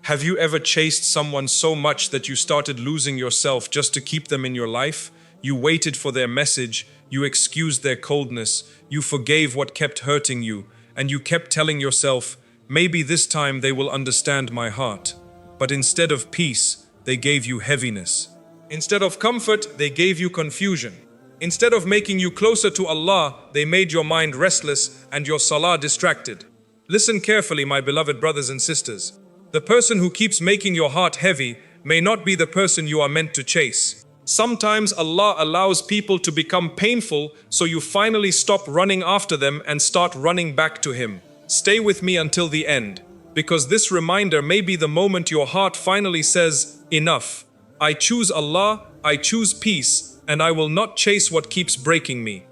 Have you ever chased someone so much that you started losing yourself just to keep them in your life? You waited for their message, you excused their coldness, you forgave what kept hurting you, and you kept telling yourself, maybe this time they will understand my heart. But instead of peace, they gave you heaviness. Instead of comfort, they gave you confusion. Instead of making you closer to Allah, they made your mind restless and your salah distracted. Listen carefully, my beloved brothers and sisters. The person who keeps making your heart heavy may not be the person you are meant to chase. Sometimes Allah allows people to become painful so you finally stop running after them and start running back to Him. Stay with me until the end, because this reminder may be the moment your heart finally says, enough. I choose Allah, I choose peace, and I will not chase what keeps breaking me.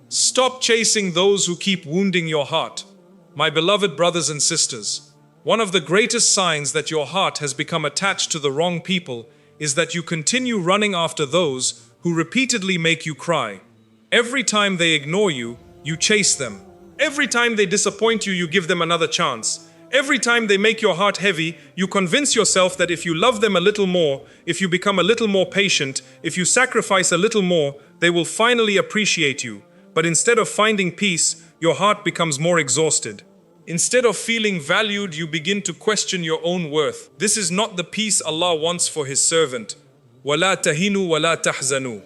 Stop chasing those who keep wounding your heart. My beloved brothers and sisters, one of the greatest signs that your heart has become attached to the wrong people is that you continue running after those who repeatedly make you cry. Every time they ignore you, you chase them. Every time they disappoint you, you give them another chance. Every time they make your heart heavy, you convince yourself that if you love them a little more, if you become a little more patient, if you sacrifice a little more, they will finally appreciate you. But instead of finding peace, your heart becomes more exhausted. Instead of feeling valued, you begin to question your own worth. This is not the peace Allah wants for His servant. وَلَا تَهِنُوا وَلَا تَحْزَنُوا.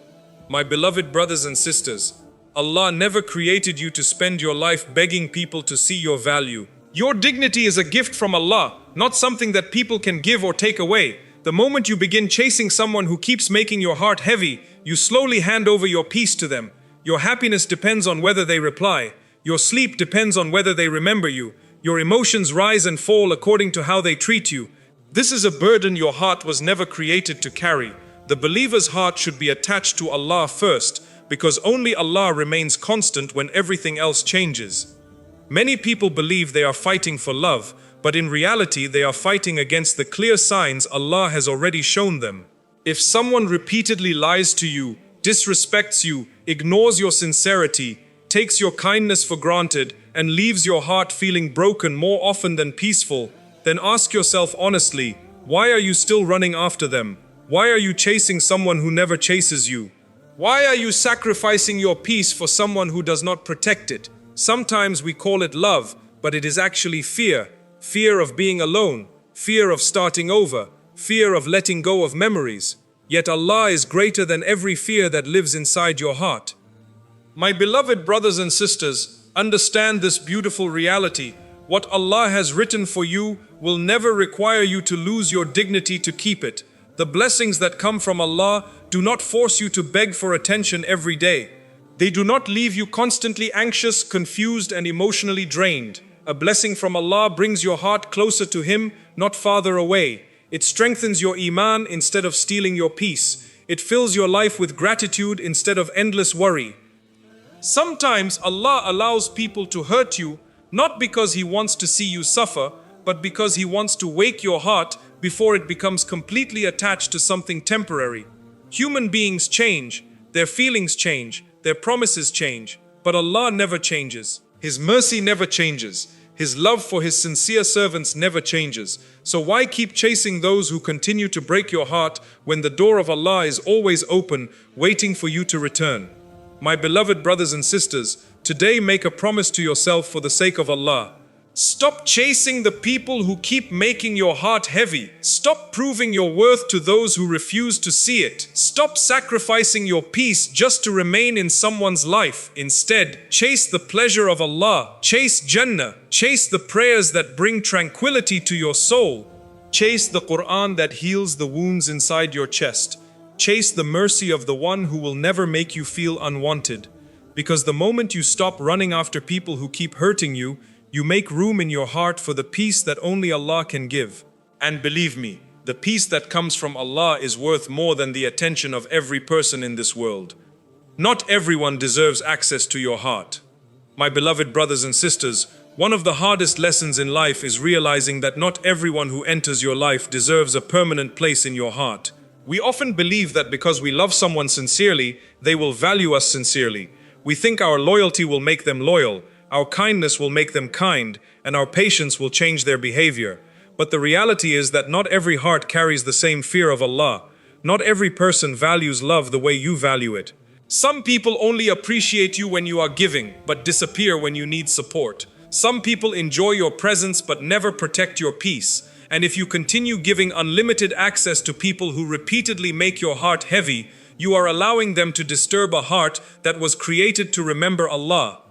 My beloved brothers and sisters, Allah never created you to spend your life begging people to see your value. Your dignity is a gift from Allah, not something that people can give or take away. The moment you begin chasing someone who keeps making your heart heavy, you slowly hand over your peace to them. Your happiness depends on whether they reply. Your sleep depends on whether they remember you. Your emotions rise and fall according to how they treat you. This is a burden your heart was never created to carry. The believer's heart should be attached to Allah first, because only Allah remains constant when everything else changes. Many people believe they are fighting for love, but in reality they are fighting against the clear signs Allah has already shown them. If someone repeatedly lies to you, disrespects you, ignores your sincerity, takes your kindness for granted, and leaves your heart feeling broken more often than peaceful, then ask yourself honestly, why are you still running after them? Why are you chasing someone who never chases you? Why are you sacrificing your peace for someone who does not protect it? Sometimes we call it love, but it is actually fear. Fear of being alone, fear of starting over, fear of letting go of memories. Yet Allah is greater than every fear that lives inside your heart. My beloved brothers and sisters, understand this beautiful reality. What Allah has written for you will never require you to lose your dignity to keep it. The blessings that come from Allah do not force you to beg for attention every day. They do not leave you constantly anxious, confused, and emotionally drained. A blessing from Allah brings your heart closer to Him, not farther away. It strengthens your iman instead of stealing your peace. It fills your life with gratitude instead of endless worry. Sometimes Allah allows people to hurt you, not because He wants to see you suffer, but because He wants to wake your heart before it becomes completely attached to something temporary. Human beings change, their feelings change, their promises change, but Allah never changes. His mercy never changes. His love for His sincere servants never changes. So why keep chasing those who continue to break your heart when the door of Allah is always open, waiting for you to return? My beloved brothers and sisters, today make a promise to yourself for the sake of Allah. Stop chasing the people who keep making your heart heavy. Stop proving your worth to those who refuse to see it. Stop sacrificing your peace just to remain in someone's life. Instead, chase the pleasure of Allah. Chase Jannah. Chase the prayers that bring tranquility to your soul. Chase the Quran that heals the wounds inside your chest. Chase the mercy of the one who will never make you feel unwanted. Because the moment you stop running after people who keep hurting you, you make room in your heart for the peace that only Allah can give. And believe me, the peace that comes from Allah is worth more than the attention of every person in this world. Not everyone deserves access to your heart. My beloved brothers and sisters, one of the hardest lessons in life is realizing that not everyone who enters your life deserves a permanent place in your heart. We often believe that because we love someone sincerely, they will value us sincerely. We think our loyalty will make them loyal, our kindness will make them kind, and our patience will change their behavior. But the reality is that not every heart carries the same fear of Allah. Not every person values love the way you value it. Some people only appreciate you when you are giving, but disappear when you need support. Some people enjoy your presence but never protect your peace. And if you continue giving unlimited access to people who repeatedly make your heart heavy, you are allowing them to disturb a heart that was created to remember Allah.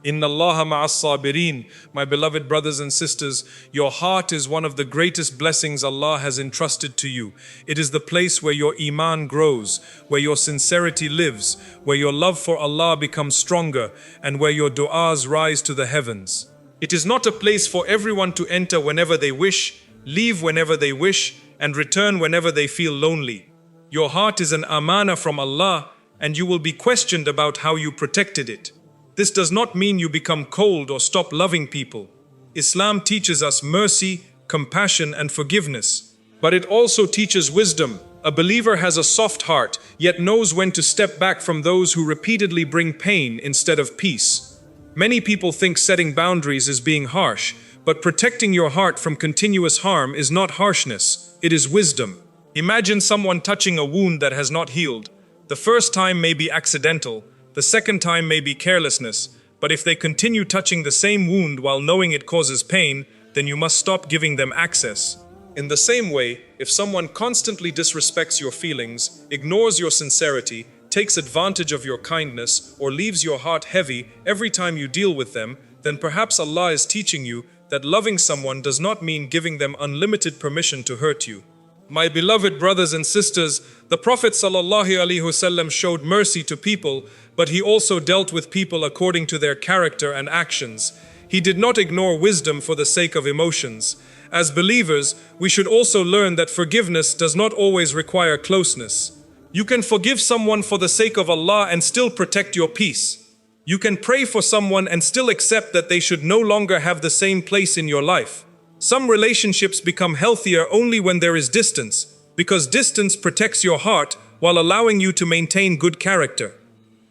Inna Allaha ma'as sabirin. My beloved brothers and sisters, your heart is one of the greatest blessings Allah has entrusted to you. It is the place where your iman grows, where your sincerity lives, where your love for Allah becomes stronger, and where your du'as rise to the heavens. It is not a place for everyone to enter whenever they wish, leave whenever they wish, and return whenever they feel lonely. Your heart is an amana from Allah, and you will be questioned about how you protected it. This does not mean you become cold or stop loving people. Islam teaches us mercy, compassion, and forgiveness. But it also teaches wisdom. A believer has a soft heart, yet knows when to step back from those who repeatedly bring pain instead of peace. Many people think setting boundaries is being harsh, but protecting your heart from continuous harm is not harshness, it is wisdom. Imagine someone touching a wound that has not healed. The first time may be accidental, the second time may be carelessness, but if they continue touching the same wound while knowing it causes pain, then you must stop giving them access. In the same way, if someone constantly disrespects your feelings, ignores your sincerity, takes advantage of your kindness, or leaves your heart heavy every time you deal with them, then perhaps Allah is teaching you that loving someone does not mean giving them unlimited permission to hurt you. My beloved brothers and sisters, the Prophet ﷺ showed mercy to people, but he also dealt with people according to their character and actions. He did not ignore wisdom for the sake of emotions. As believers, we should also learn that forgiveness does not always require closeness. You can forgive someone for the sake of Allah and still protect your peace. You can pray for someone and still accept that they should no longer have the same place in your life. Some relationships become healthier only when there is distance, because distance protects your heart while allowing you to maintain good character.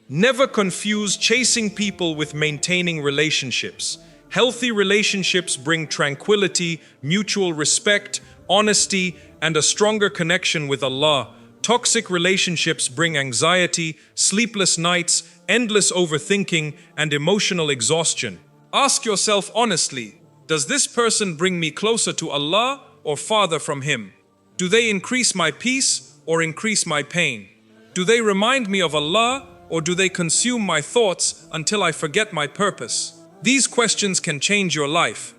Never confuse chasing people with maintaining relationships. Healthy relationships bring tranquility, mutual respect, honesty, and a stronger connection with Allah. Toxic relationships bring anxiety, sleepless nights, endless overthinking, and emotional exhaustion. Ask yourself honestly, does this person bring me closer to Allah or farther from Him? Do they increase my peace or increase my pain? Do they remind me of Allah or do they consume my thoughts until I forget my purpose? These questions can change your life.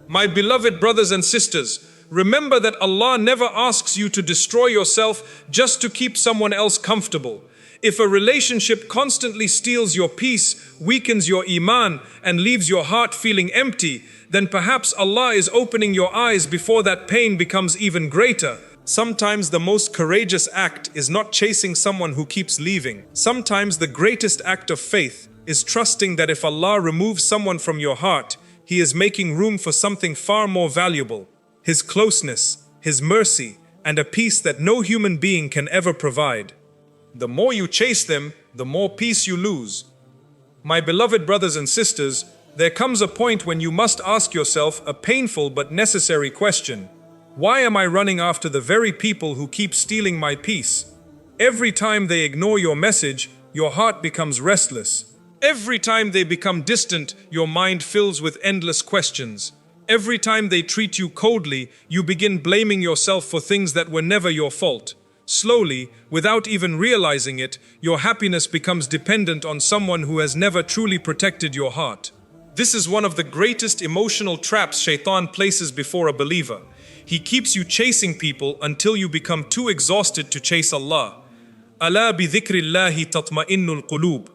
My beloved brothers and sisters, remember that Allah never asks you to destroy yourself just to keep someone else comfortable. If a relationship constantly steals your peace, weakens your iman, and leaves your heart feeling empty, then perhaps Allah is opening your eyes before that pain becomes even greater. Sometimes the most courageous act is not chasing someone who keeps leaving. Sometimes the greatest act of faith is trusting that if Allah removes someone from your heart, He is making room for something far more valuable. His closeness, His mercy, and a peace that no human being can ever provide. The more you chase them, the more peace you lose. My beloved brothers and sisters, there comes a point when you must ask yourself a painful but necessary question. Why am I running after the very people who keep stealing my peace? Every time they ignore your message, your heart becomes restless. Every time they become distant, your mind fills with endless questions. Every time they treat you coldly, you begin blaming yourself for things that were never your fault. Slowly, without even realizing it, your happiness becomes dependent on someone who has never truly protected your heart. This is one of the greatest emotional traps Shaitan places before a believer. He keeps you chasing people until you become too exhausted to chase Allah. Ala bi dhikrillahi tatma'innul qulub.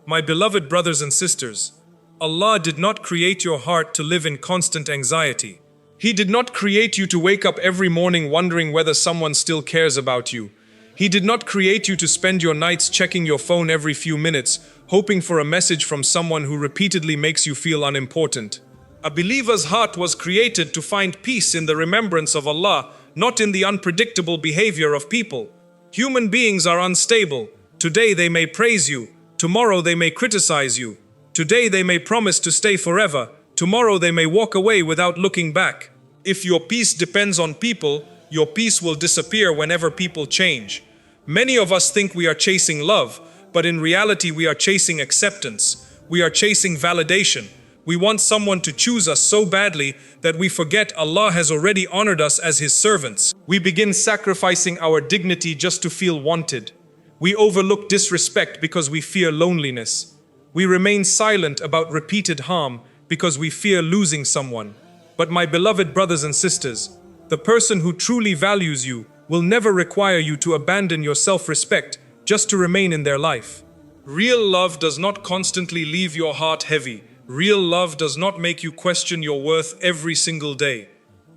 My beloved brothers and sisters, Allah did not create your heart to live in constant anxiety. He did not create you to wake up every morning wondering whether someone still cares about you. He did not create you to spend your nights checking your phone every few minutes, hoping for a message from someone who repeatedly makes you feel unimportant. A believer's heart was created to find peace in the remembrance of Allah, not in the unpredictable behavior of people. Human beings are unstable. Today they may praise you, tomorrow they may criticize you. Today they may promise to stay forever, tomorrow they may walk away without looking back. If your peace depends on people, your peace will disappear whenever people change. Many of us think we are chasing love, but in reality we are chasing acceptance. We are chasing validation. We want someone to choose us so badly that we forget Allah has already honored us as His servants. We begin sacrificing our dignity just to feel wanted. We overlook disrespect because we fear loneliness. We remain silent about repeated harm because we fear losing someone. But my beloved brothers and sisters, the person who truly values you will never require you to abandon your self-respect just to remain in their life. Real love does not constantly leave your heart heavy. Real love does not make you question your worth every single day.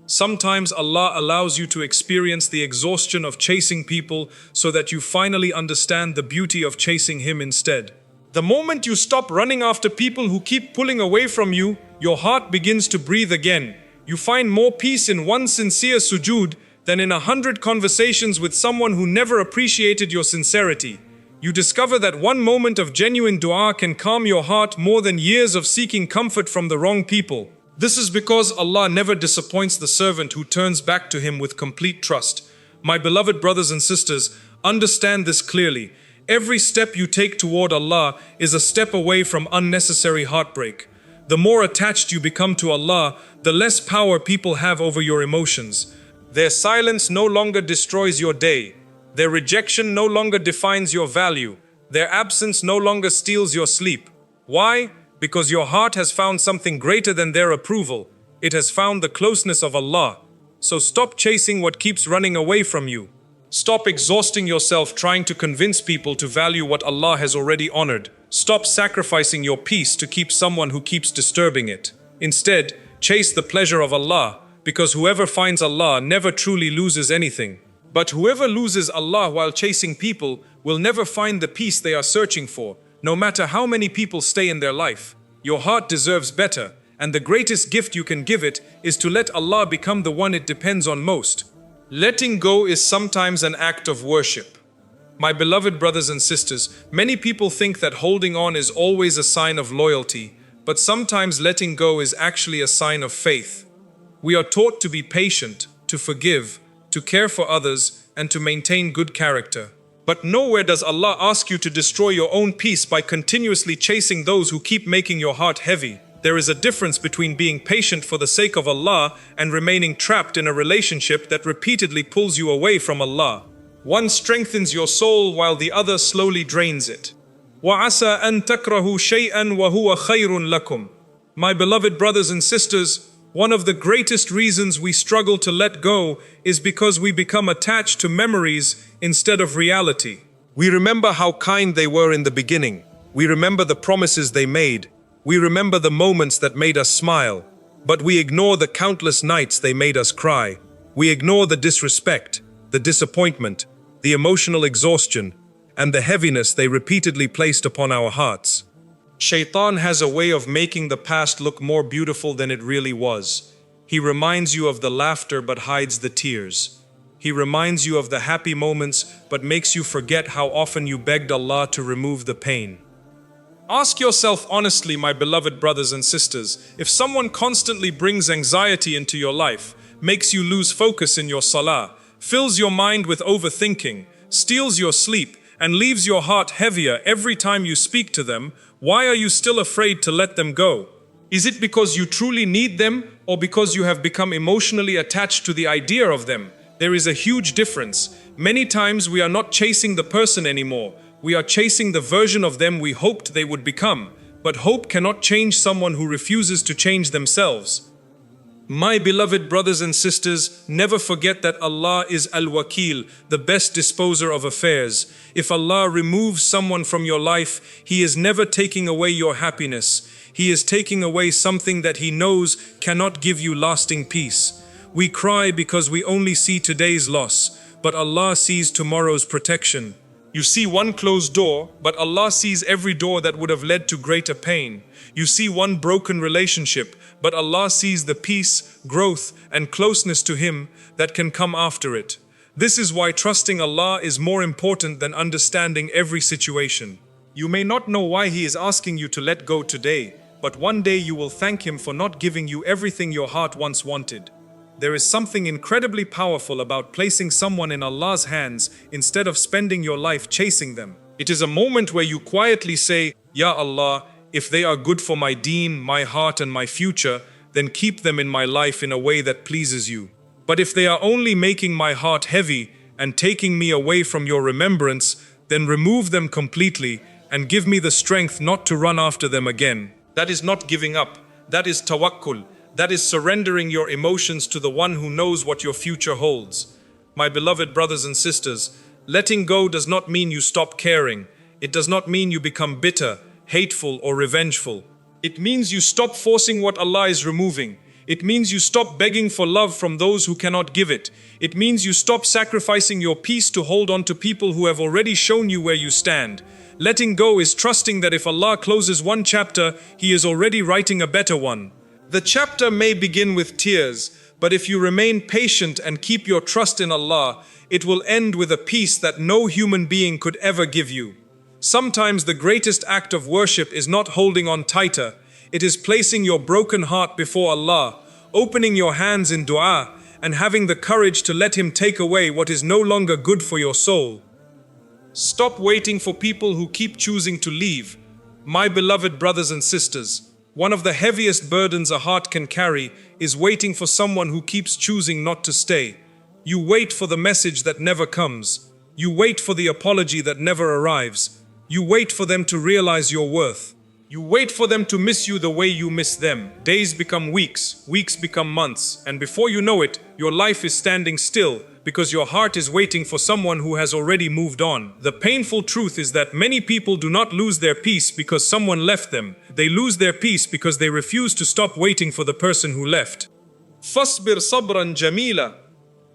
Sometimes Allah allows you to experience the exhaustion of chasing people so that you finally understand the beauty of chasing Him instead. The moment you stop running after people who keep pulling away from you, your heart begins to breathe again. You find more peace in one sincere sujood than in 100 conversations with someone who never appreciated your sincerity. You discover that one moment of genuine dua can calm your heart more than years of seeking comfort from the wrong people. This is because Allah never disappoints the servant who turns back to Him with complete trust. My beloved brothers and sisters, understand this clearly. Every step you take toward Allah is a step away from unnecessary heartbreak. The more attached you become to Allah, the less power people have over your emotions. Their silence no longer destroys your day. Their rejection no longer defines your value. Their absence no longer steals your sleep. Why? Because your heart has found something greater than their approval. It has found the closeness of Allah. So stop chasing what keeps running away from you. Stop exhausting yourself trying to convince people to value what Allah has already honored. Stop sacrificing your peace to keep someone who keeps disturbing it. Instead, chase the pleasure of Allah, because whoever finds Allah never truly loses anything. But whoever loses Allah while chasing people will never find the peace they are searching for, no matter how many people stay in their life. Your heart deserves better, and the greatest gift you can give it is to let Allah become the one it depends on most. Letting go is sometimes an act of worship. My beloved brothers and sisters, many people think that holding on is always a sign of loyalty, but sometimes letting go is actually a sign of faith. We are taught to be patient, to forgive, to care for others, and to maintain good character. But nowhere does Allah ask you to destroy your own peace by continuously chasing those who keep making your heart heavy. There is a difference between being patient for the sake of Allah and remaining trapped in a relationship that repeatedly pulls you away from Allah. One strengthens your soul while the other slowly drains it. وَعَسَىٰ أَن تَكْرَهُوا شَيْئًا وَهُوَ خَيْرٌ لَكُمْ. My beloved brothers and sisters, one of the greatest reasons we struggle to let go is because we become attached to memories instead of reality. We remember how kind they were in the beginning. We remember the promises they made. We remember the moments that made us smile. But we ignore the countless nights they made us cry. We ignore the disrespect, the disappointment, the emotional exhaustion, and the heaviness they repeatedly placed upon our hearts. Shaitan has a way of making the past look more beautiful than it really was. He reminds you of the laughter but hides the tears. He reminds you of the happy moments but makes you forget how often you begged Allah to remove the pain. Ask yourself honestly, my beloved brothers and sisters, if someone constantly brings anxiety into your life, makes you lose focus in your salah, fills your mind with overthinking, steals your sleep, and leaves your heart heavier every time you speak to them, why are you still afraid to let them go? Is it because you truly need them, or because you have become emotionally attached to the idea of them? There is a huge difference. Many times we are not chasing the person anymore. We are chasing the version of them we hoped they would become. But hope cannot change someone who refuses to change themselves. My beloved brothers and sisters, never forget that Allah is Al-Wakil, the best disposer of affairs. If Allah removes someone from your life, He is never taking away your happiness. He is taking away something that He knows cannot give you lasting peace. We cry because we only see today's loss, but Allah sees tomorrow's protection. You see one closed door, but Allah sees every door that would have led to greater pain. You see one broken relationship, but Allah sees the peace, growth, and closeness to Him that can come after it. This is why trusting Allah is more important than understanding every situation. You may not know why He is asking you to let go today, but one day you will thank Him for not giving you everything your heart once wanted. There is something incredibly powerful about placing someone in Allah's hands instead of spending your life chasing them. It is a moment where you quietly say, Ya Allah, if they are good for my deen, my heart and my future, then keep them in my life in a way that pleases you. But if they are only making my heart heavy and taking me away from your remembrance, then remove them completely and give me the strength not to run after them again. That is not giving up. That is tawakkul. That is surrendering your emotions to the one who knows what your future holds. My beloved brothers and sisters, letting go does not mean you stop caring. It does not mean you become bitter, hateful, or revengeful. It means you stop forcing what Allah is removing. It means you stop begging for love from those who cannot give it. It means you stop sacrificing your peace to hold on to people who have already shown you where you stand. Letting go is trusting that if Allah closes one chapter, He is already writing a better one. The chapter may begin with tears, but if you remain patient and keep your trust in Allah, it will end with a peace that no human being could ever give you. Sometimes the greatest act of worship is not holding on tighter. It is placing your broken heart before Allah, opening your hands in dua, and having the courage to let Him take away what is no longer good for your soul. Stop waiting for people who keep choosing to leave. My beloved brothers and sisters, one of the heaviest burdens a heart can carry is waiting for someone who keeps choosing not to stay. You wait for the message that never comes. You wait for the apology that never arrives. You wait for them to realize your worth. You wait for them to miss you the way you miss them. Days become weeks, weeks become months, and before you know it, your life is standing still because your heart is waiting for someone who has already moved on. The painful truth is that many people do not lose their peace because someone left them. They lose their peace because they refuse to stop waiting for the person who left. Fasbir sabran jamila.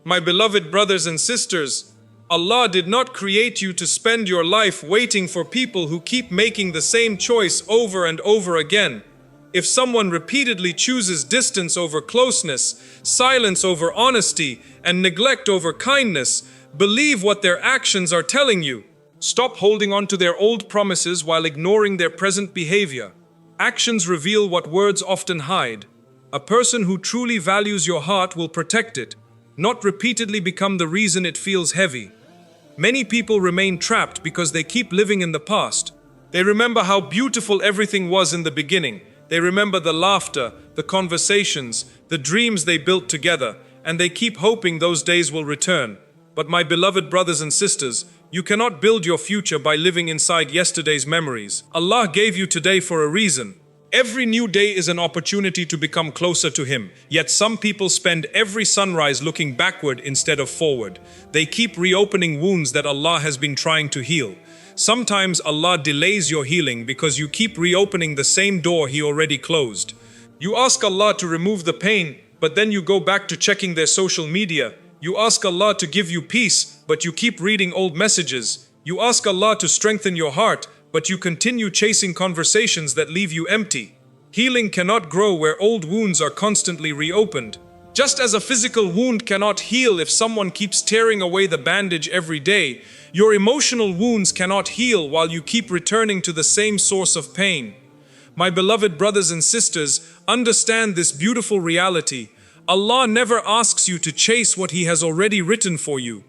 My beloved brothers and sisters, Allah did not create you to spend your life waiting for people who keep making the same choice over and over again. If someone repeatedly chooses distance over closeness, silence over honesty, and neglect over kindness, believe what their actions are telling you. Stop holding on to their old promises while ignoring their present behavior. Actions reveal what words often hide. A person who truly values your heart will protect it, not repeatedly become the reason it feels heavy. Many people remain trapped because they keep living in the past. They remember how beautiful everything was in the beginning. They remember the laughter, the conversations, the dreams they built together, and they keep hoping those days will return. But my beloved brothers and sisters, you cannot build your future by living inside yesterday's memories. Allah gave you today for a reason. Every new day is an opportunity to become closer to Him. Yet some people spend every sunrise looking backward instead of forward. They keep reopening wounds that Allah has been trying to heal. Sometimes Allah delays your healing because you keep reopening the same door He already closed. You ask Allah to remove the pain, but then you go back to checking their social media. You ask Allah to give you peace, but you keep reading old messages. You ask Allah to strengthen your heart, but you continue chasing conversations that leave you empty. Healing cannot grow where old wounds are constantly reopened. Just as a physical wound cannot heal if someone keeps tearing away the bandage every day, your emotional wounds cannot heal while you keep returning to the same source of pain. My beloved brothers and sisters, understand this beautiful reality. Allah never asks you to chase what He has already written for you.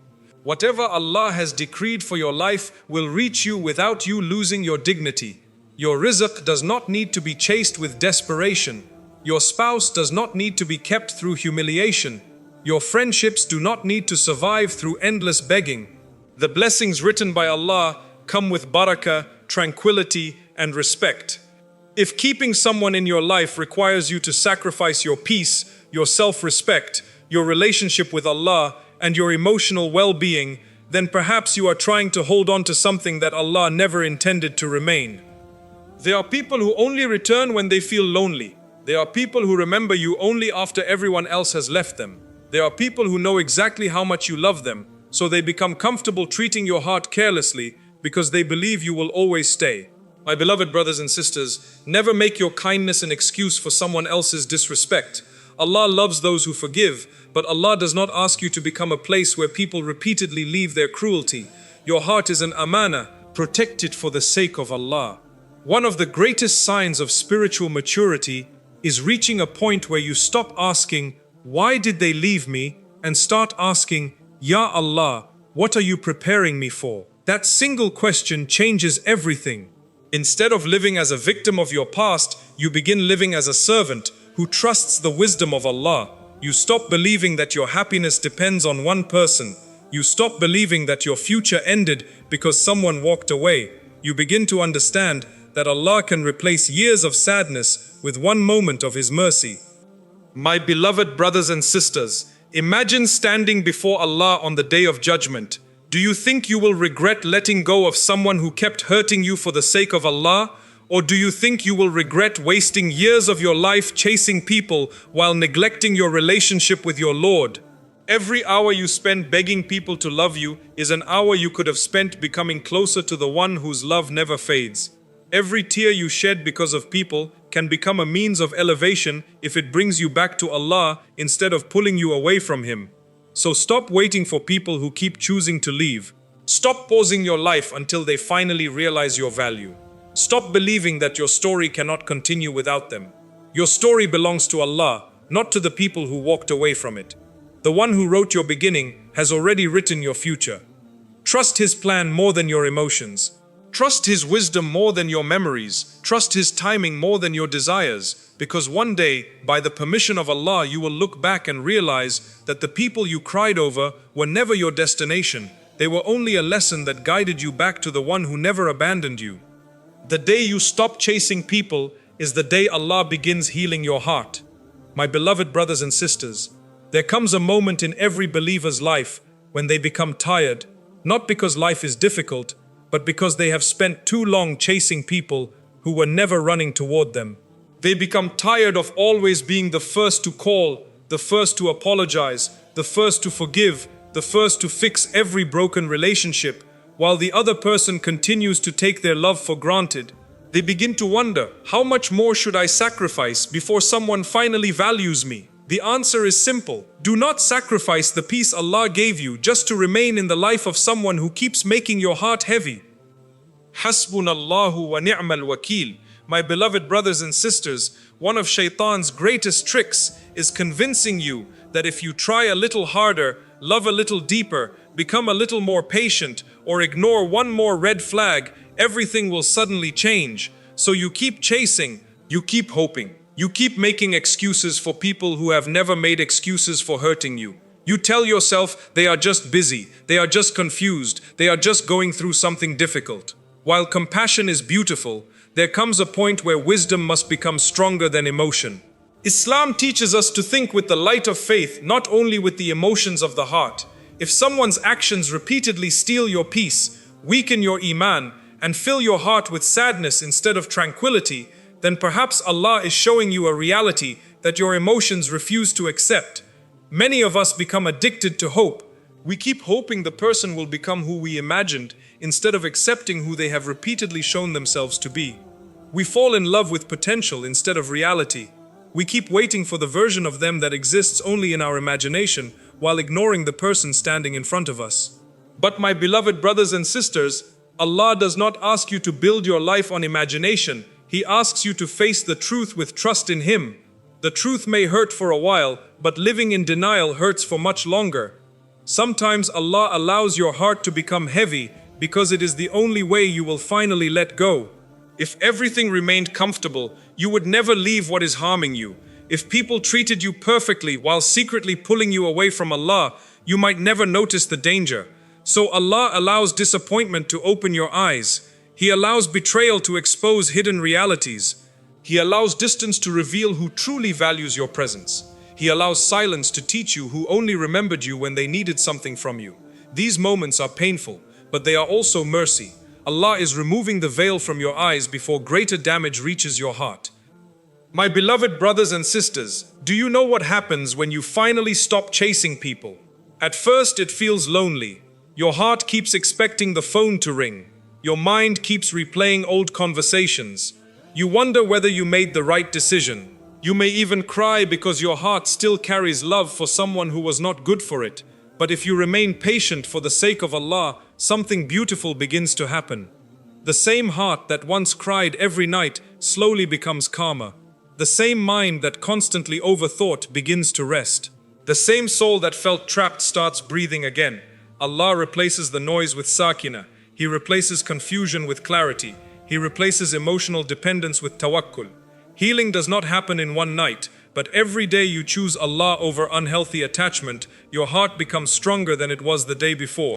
Whatever Allah has decreed for your life will reach you without you losing your dignity. Your rizq does not need to be chased with desperation. Your spouse does not need to be kept through humiliation. Your friendships do not need to survive through endless begging. The blessings written by Allah come with barakah, tranquility, and respect. If keeping someone in your life requires you to sacrifice your peace, your self-respect, your relationship with Allah, and your emotional well-being, then perhaps you are trying to hold on to something that Allah never intended to remain. There are people who only return when they feel lonely. There are people who remember you only after everyone else has left them. There are people who know exactly how much you love them, so they become comfortable treating your heart carelessly because they believe you will always stay. My beloved brothers and sisters, never make your kindness an excuse for someone else's disrespect. Allah loves those who forgive, but Allah does not ask you to become a place where people repeatedly leave their cruelty. Your heart is an amana, protect it for the sake of Allah. One of the greatest signs of spiritual maturity is reaching a point where you stop asking, Why did they leave me? And start asking, Ya Allah, what are you preparing me for? That single question changes everything. Instead of living as a victim of your past, you begin living as a servant who trusts the wisdom of Allah. You stop believing that your happiness depends on one person. You stop believing that your future ended because someone walked away. You begin to understand that Allah can replace years of sadness with one moment of His mercy. My beloved brothers and sisters, imagine standing before Allah on the Day of Judgment. Do you think you will regret letting go of someone who kept hurting you for the sake of Allah? Or do you think you will regret wasting years of your life chasing people while neglecting your relationship with your Lord? Every hour you spend begging people to love you is an hour you could have spent becoming closer to the one whose love never fades. Every tear you shed because of people can become a means of elevation if it brings you back to Allah instead of pulling you away from Him. So stop waiting for people who keep choosing to leave. Stop pausing your life until they finally realize your value. Stop believing that your story cannot continue without them. Your story belongs to Allah, not to the people who walked away from it. The one who wrote your beginning has already written your future. Trust His plan more than your emotions. Trust His wisdom more than your memories. Trust His timing more than your desires. Because one day, by the permission of Allah, you will look back and realize that the people you cried over were never your destination. They were only a lesson that guided you back to the one who never abandoned you. The day you stop chasing people is the day Allah begins healing your heart. My beloved brothers and sisters, there comes a moment in every believer's life when they become tired, not because life is difficult, but because they have spent too long chasing people who were never running toward them. They become tired of always being the first to call, the first to apologize, the first to forgive, the first to fix every broken relationship, while the other person continues to take their love for granted. They begin to wonder, how much more should I sacrifice before someone finally values me? The answer is simple. Do not sacrifice the peace Allah gave you just to remain in the life of someone who keeps making your heart heavy. Hasbunallahu wa ni'mal wakeel. My beloved brothers and sisters, one of Shaitan's greatest tricks is convincing you that if you try a little harder, love a little deeper, become a little more patient, or ignore one more red flag, everything will suddenly change. So you keep chasing, you keep hoping. You keep making excuses for people who have never made excuses for hurting you. You tell yourself they are just busy, they are just confused, they are just going through something difficult. While compassion is beautiful, there comes a point where wisdom must become stronger than emotion. Islam teaches us to think with the light of faith, not only with the emotions of the heart. If someone's actions repeatedly steal your peace, weaken your iman, and fill your heart with sadness instead of tranquility, then perhaps Allah is showing you a reality that your emotions refuse to accept. Many of us become addicted to hope. We keep hoping the person will become who we imagined instead of accepting who they have repeatedly shown themselves to be. We fall in love with potential instead of reality. We keep waiting for the version of them that exists only in our imagination while ignoring the person standing in front of us. But my beloved brothers and sisters, Allah does not ask you to build your life on imagination. He asks you to face the truth with trust in Him. The truth may hurt for a while, but living in denial hurts for much longer. Sometimes Allah allows your heart to become heavy because it is the only way you will finally let go. If everything remained comfortable, you would never leave what is harming you. If people treated you perfectly while secretly pulling you away from Allah, you might never notice the danger. So Allah allows disappointment to open your eyes. He allows betrayal to expose hidden realities. He allows distance to reveal who truly values your presence. He allows silence to teach you who only remembered you when they needed something from you. These moments are painful, but they are also mercy. Allah is removing the veil from your eyes before greater damage reaches your heart. My beloved brothers and sisters, do you know what happens when you finally stop chasing people? At first it feels lonely. Your heart keeps expecting the phone to ring. Your mind keeps replaying old conversations. You wonder whether you made the right decision. You may even cry because your heart still carries love for someone who was not good for it. But if you remain patient for the sake of Allah, something beautiful begins to happen. The same heart that once cried every night slowly becomes calmer. The same mind that constantly overthought begins to rest. The same soul that felt trapped starts breathing again. Allah replaces the noise with sakina. He replaces confusion with clarity. He replaces emotional dependence with tawakkul. Healing does not happen in one night, but every day you choose Allah over unhealthy attachment, your heart becomes stronger than it was the day before.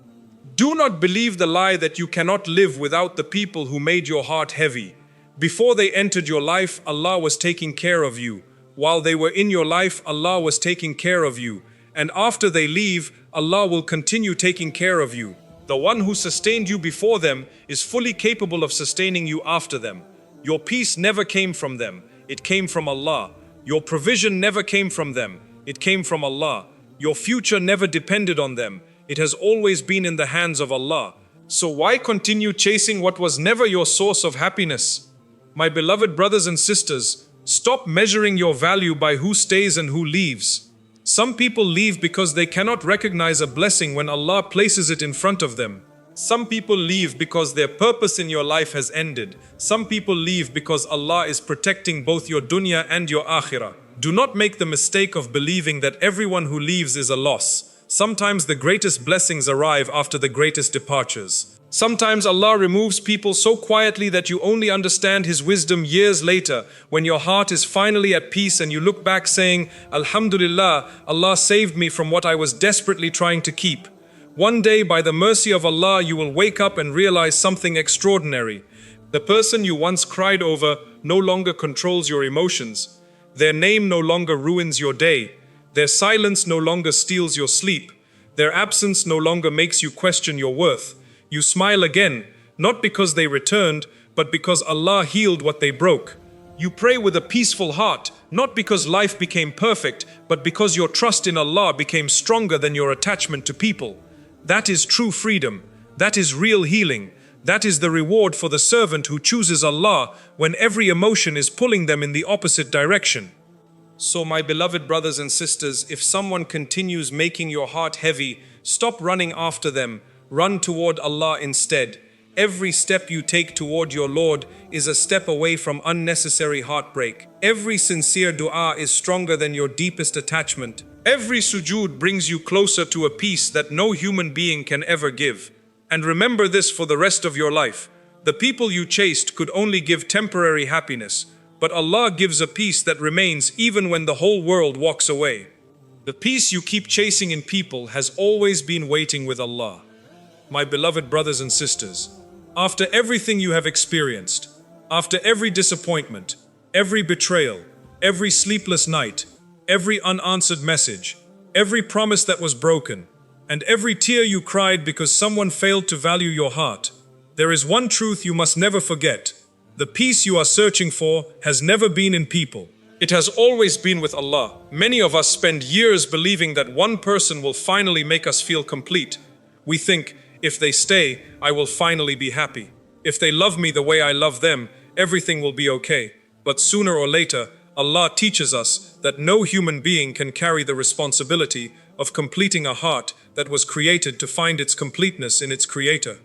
Do not believe the lie that you cannot live without the people who made your heart heavy. Before they entered your life, Allah was taking care of you. While they were in your life, Allah was taking care of you. And after they leave, Allah will continue taking care of you. The one who sustained you before them is fully capable of sustaining you after them. Your peace never came from them. It came from Allah. Your provision never came from them. It came from Allah. Your future never depended on them. It has always been in the hands of Allah. So why continue chasing what was never your source of happiness? My beloved brothers and sisters, stop measuring your value by who stays and who leaves. Some people leave because they cannot recognize a blessing when Allah places it in front of them. Some people leave because their purpose in your life has ended. Some people leave because Allah is protecting both your dunya and your akhirah. Do not make the mistake of believing that everyone who leaves is a loss. Sometimes the greatest blessings arrive after the greatest departures. Sometimes Allah removes people so quietly that you only understand His wisdom years later, when your heart is finally at peace and you look back saying, Alhamdulillah, Allah saved me from what I was desperately trying to keep. One day, by the mercy of Allah, you will wake up and realize something extraordinary. The person you once cried over no longer controls your emotions. Their name no longer ruins your day. Their silence no longer steals your sleep. Their absence no longer makes you question your worth. You smile again, not because they returned, but because Allah healed what they broke. You pray with a peaceful heart, not because life became perfect, but because your trust in Allah became stronger than your attachment to people. That is true freedom. That is real healing. That is the reward for the servant who chooses Allah when every emotion is pulling them in the opposite direction. So my beloved brothers and sisters, if someone continues making your heart heavy, stop running after them. Run toward Allah instead. Every step you take toward your Lord is a step away from unnecessary heartbreak. Every sincere dua is stronger than your deepest attachment. Every sujood brings you closer to a peace that no human being can ever give. And remember this for the rest of your life. The people you chased could only give temporary happiness, but Allah gives a peace that remains even when the whole world walks away. The peace you keep chasing in people has always been waiting with Allah. My beloved brothers and sisters, after everything you have experienced, after every disappointment, every betrayal, every sleepless night, every unanswered message, every promise that was broken, and every tear you cried because someone failed to value your heart, there is one truth you must never forget. The peace you are searching for has never been in people. It has always been with Allah. Many of us spend years believing that one person will finally make us feel complete. We think, if they stay, I will finally be happy. If they love me the way I love them, everything will be okay. But sooner or later, Allah teaches us that no human being can carry the responsibility of completing a heart that was created to find its completeness in its Creator.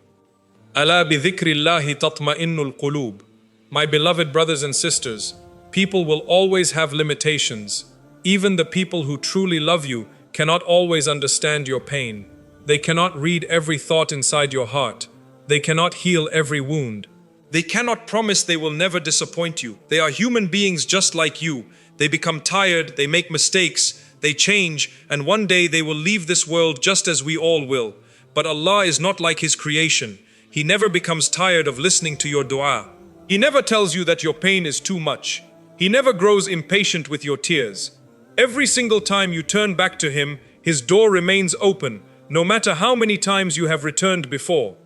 Ala bi dhikrillahi tatma'innul qulub. My beloved brothers and sisters, people will always have limitations. Even the people who truly love you cannot always understand your pain. They cannot read every thought inside your heart. They cannot heal every wound. They cannot promise they will never disappoint you. They are human beings just like you. They become tired, they make mistakes, they change, and one day they will leave this world just as we all will. But Allah is not like His creation. He never becomes tired of listening to your dua. He never tells you that your pain is too much. He never grows impatient with your tears. Every single time you turn back to Him, His door remains open, no matter how many times you have returned before.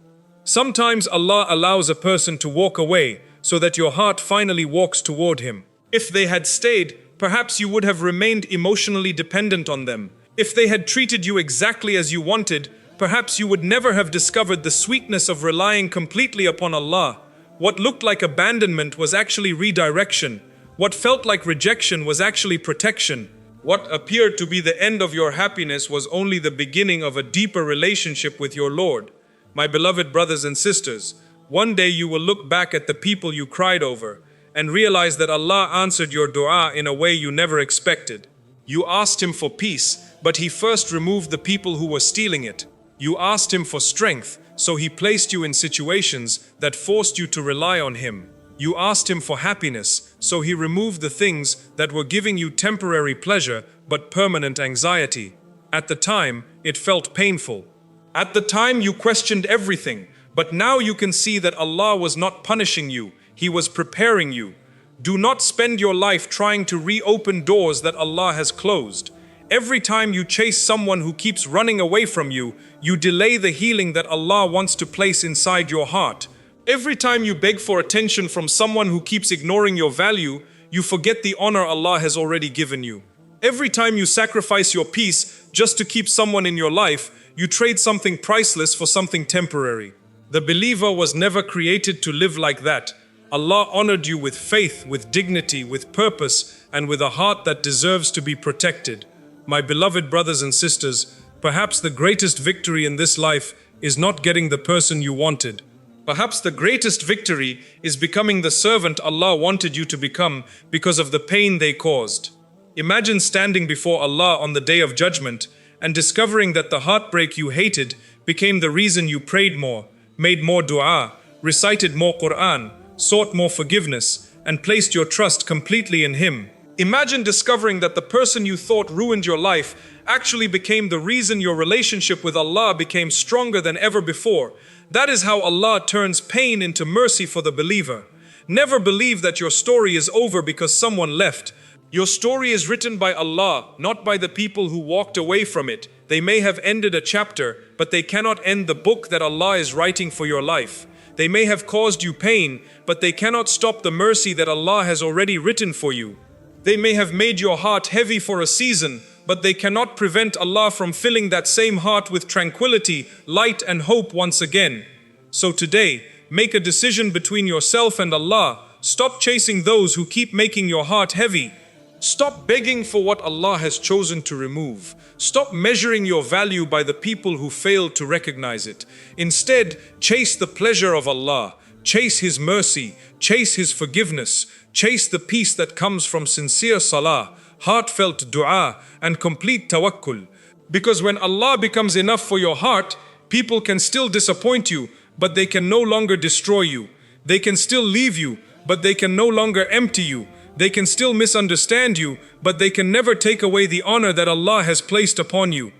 Sometimes Allah allows a person to walk away so that your heart finally walks toward Him. If they had stayed, perhaps you would have remained emotionally dependent on them. If they had treated you exactly as you wanted, perhaps you would never have discovered the sweetness of relying completely upon Allah. What looked like abandonment was actually redirection. What felt like rejection was actually protection. What appeared to be the end of your happiness was only the beginning of a deeper relationship with your Lord. My beloved brothers and sisters, one day you will look back at the people you cried over, and realize that Allah answered your dua in a way you never expected. You asked Him for peace, but He first removed the people who were stealing it. You asked Him for strength, so He placed you in situations that forced you to rely on Him. You asked Him for happiness, so He removed the things that were giving you temporary pleasure but permanent anxiety. At the time, it felt painful. At the time, you questioned everything, but now you can see that Allah was not punishing you, He was preparing you. Do not spend your life trying to reopen doors that Allah has closed. Every time you chase someone who keeps running away from you, you delay the healing that Allah wants to place inside your heart. Every time you beg for attention from someone who keeps ignoring your value, you forget the honor Allah has already given you. Every time you sacrifice your peace just to keep someone in your life, you trade something priceless for something temporary. The believer was never created to live like that. Allah honored you with faith, with dignity, with purpose, and with a heart that deserves to be protected. My beloved brothers and sisters, perhaps the greatest victory in this life is not getting the person you wanted. Perhaps the greatest victory is becoming the servant Allah wanted you to become because of the pain they caused. Imagine standing before Allah on the Day of Judgment and discovering that the heartbreak you hated became the reason you prayed more, made more dua, recited more Quran, sought more forgiveness, and placed your trust completely in Him. Imagine discovering that the person you thought ruined your life actually became the reason your relationship with Allah became stronger than ever before. That is how Allah turns pain into mercy for the believer. Never believe that your story is over because someone left. Your story is written by Allah, not by the people who walked away from it. They may have ended a chapter, but they cannot end the book that Allah is writing for your life. They may have caused you pain, but they cannot stop the mercy that Allah has already written for you. They may have made your heart heavy for a season, but they cannot prevent Allah from filling that same heart with tranquility, light and hope once again. So today, make a decision between yourself and Allah. Stop chasing those who keep making your heart heavy. Stop begging for what Allah has chosen to remove. Stop measuring your value by the people who failed to recognize it. Instead, chase the pleasure of Allah. Chase His mercy. Chase His forgiveness. Chase the peace that comes from sincere salah, heartfelt dua, and complete tawakkul. Because when Allah becomes enough for your heart, people can still disappoint you, but they can no longer destroy you. They can still leave you, but they can no longer empty you. They can still misunderstand you, but they can never take away the honor that Allah has placed upon you.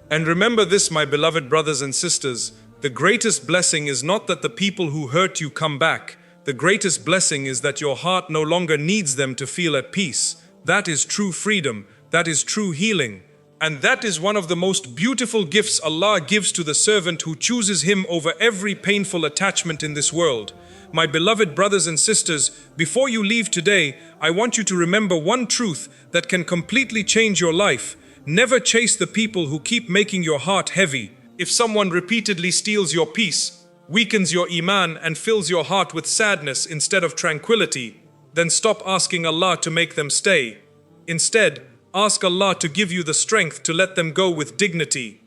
And remember this, my beloved brothers and sisters, the greatest blessing is not that the people who hurt you come back. The greatest blessing is that your heart no longer needs them to feel at peace. That is true freedom. That is true healing. And that is one of the most beautiful gifts Allah gives to the servant who chooses Him over every painful attachment in this world. My beloved brothers and sisters, before you leave today, I want you to remember one truth that can completely change your life. Never chase the people who keep making your heart heavy. If someone repeatedly steals your peace, weakens your iman, and fills your heart with sadness instead of tranquility, then stop asking Allah to make them stay. Instead, ask Allah to give you the strength to let them go with dignity.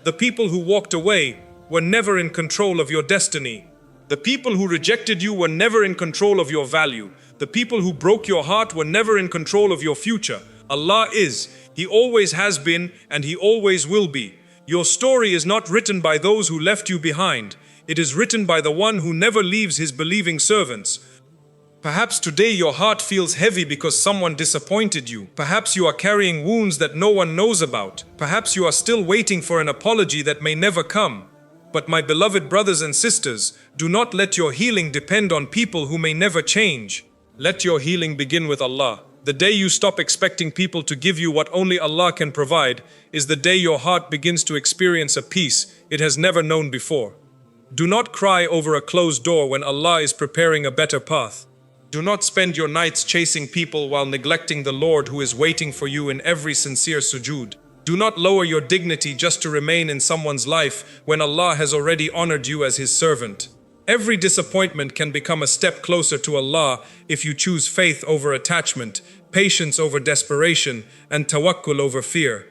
The people who walked away were never in control of your destiny. The people who rejected you were never in control of your value. The people who broke your heart were never in control of your future. Allah is. He always has been, and He always will be. Your story is not written by those who left you behind. It is written by the one who never leaves His believing servants. Perhaps today your heart feels heavy because someone disappointed you. Perhaps you are carrying wounds that no one knows about. Perhaps you are still waiting for an apology that may never come. But my beloved brothers and sisters, do not let your healing depend on people who may never change. Let your healing begin with Allah. The day you stop expecting people to give you what only Allah can provide is the day your heart begins to experience a peace it has never known before. Do not cry over a closed door when Allah is preparing a better path. Do not spend your nights chasing people while neglecting the Lord who is waiting for you in every sincere sujood. Do not lower your dignity just to remain in someone's life when Allah has already honored you as His servant. Every disappointment can become a step closer to Allah if you choose faith over attachment, patience over desperation, and tawakkul over fear.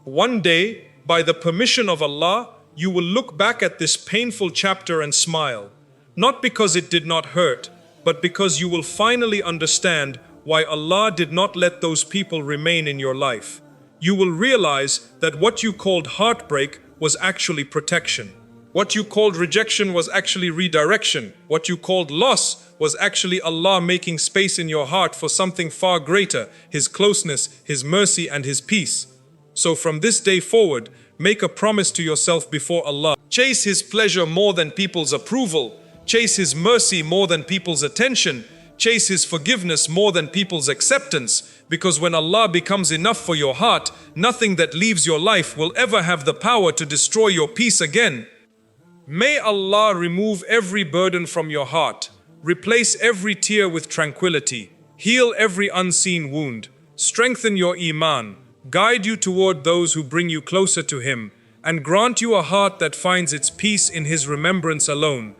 One day, by the permission of Allah, you will look back at this painful chapter and smile, not because it did not hurt, but because you will finally understand why Allah did not let those people remain in your life. You will realize that what you called heartbreak was actually protection. What you called rejection was actually redirection. What you called loss was actually Allah making space in your heart for something far greater, His closeness, His mercy, and His peace. So from this day forward, make a promise to yourself before Allah. Chase His pleasure more than people's approval. Chase His mercy more than people's attention. Chase His forgiveness more than people's acceptance. Because when Allah becomes enough for your heart, nothing that leaves your life will ever have the power to destroy your peace again. May Allah remove every burden from your heart, replace every tear with tranquility, heal every unseen wound, strengthen your iman, guide you toward those who bring you closer to Him, and grant you a heart that finds its peace in His remembrance alone.